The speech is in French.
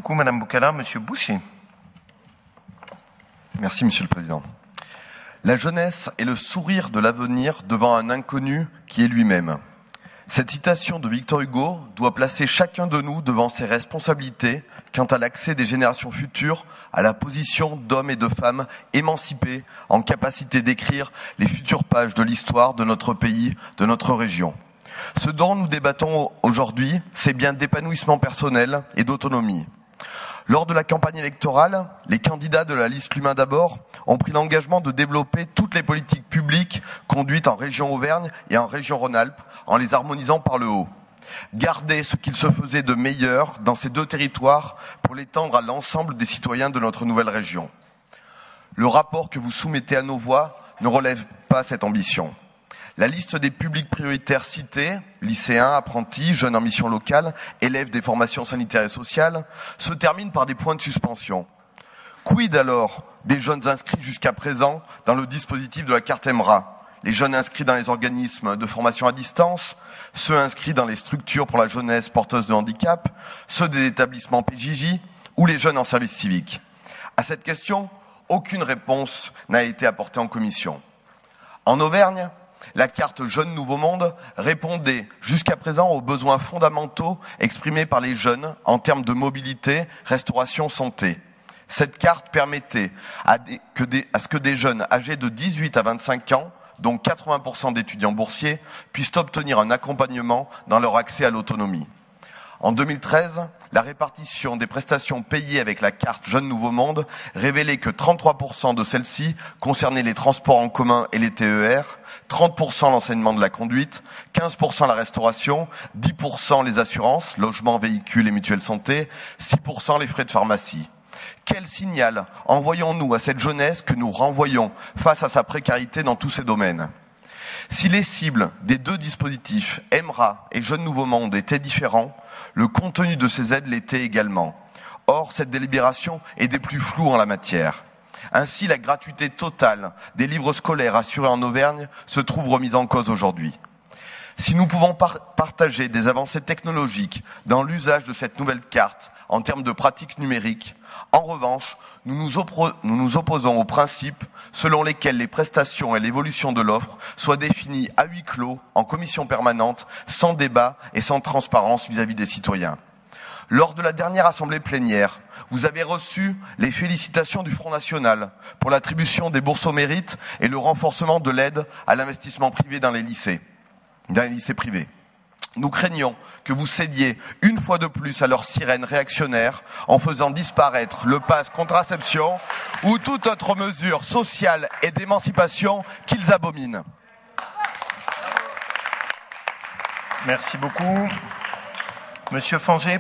beaucoup, Madame Boucala. Monsieur Boucher. Merci, Monsieur le Président. La jeunesse est le sourire de l'avenir devant un inconnu qui est lui-même. Cette citation de Victor Hugo doit placer chacun de nous devant ses responsabilités quant à l'accès des générations futures à la position d'hommes et de femmes émancipés en capacité d'écrire les futures pages de l'histoire de notre pays, de notre région. Ce dont nous débattons aujourd'hui, c'est bien d'épanouissement personnel et d'autonomie. Lors de la campagne électorale, les candidats de la liste L'Humain d'abord ont pris l'engagement de développer toutes les politiques publiques conduites en région Auvergne et en région Rhône-Alpes en les harmonisant par le haut. Garder ce qu'il se faisait de meilleur dans ces deux territoires pour l'étendre à l'ensemble des citoyens de notre nouvelle région. Le rapport que vous soumettez à nos voix ne relève pas cette ambition. La liste des publics prioritaires cités, lycéens, apprentis, jeunes en mission locale, élèves des formations sanitaires et sociales, se termine par des points de suspension. Quid alors des jeunes inscrits jusqu'à présent dans le dispositif de la carte EMRA, les jeunes inscrits dans les organismes de formation à distance, ceux inscrits dans les structures pour la jeunesse porteuse de handicap, ceux des établissements PJJ ou les jeunes en service civique? À cette question, aucune réponse n'a été apportée en commission. En Auvergne, la carte Jeunes Nouveau Monde répondait jusqu'à présent aux besoins fondamentaux exprimés par les jeunes en termes de mobilité, restauration, santé. Cette carte permettait à ce que des jeunes âgés de 18 à 25 ans, dont 80% d'étudiants boursiers, puissent obtenir un accompagnement dans leur accès à l'autonomie. En 2013, la répartition des prestations payées avec la carte Jeunes Nouveau Monde révélait que 33% de celles-ci concernaient les transports en commun et les TER, 30% l'enseignement de la conduite, 15% la restauration, 10% les assurances, logements, véhicules et mutuelles santé, 6% les frais de pharmacie. Quel signal envoyons-nous à cette jeunesse que nous renvoyons face à sa précarité dans tous ces domaines ? Si les cibles des deux dispositifs, EMRA et Jeunes Nouveau Monde, étaient différents, le contenu de ces aides l'était également. Or, cette délibération est des plus floues en la matière. Ainsi, la gratuité totale des livres scolaires assurés en Auvergne se trouve remise en cause aujourd'hui. Si nous pouvons partager des avancées technologiques dans l'usage de cette nouvelle carte en termes de pratiques numériques, en revanche, nous nous opposons aux principes selon lesquels les prestations et l'évolution de l'offre soient définies à huis clos, en commission permanente, sans débat et sans transparence vis-à-vis des citoyens. Lors de la dernière assemblée plénière, vous avez reçu les félicitations du Front National pour l'attribution des bourses au mérite et le renforcement de l'aide à l'investissement privé dans les lycées privés. Nous craignons que vous cédiez une fois de plus à leurs sirènes réactionnaires en faisant disparaître le pass contraception ou toute autre mesure sociale et d'émancipation qu'ils abominent. Merci beaucoup. Monsieur Fangé.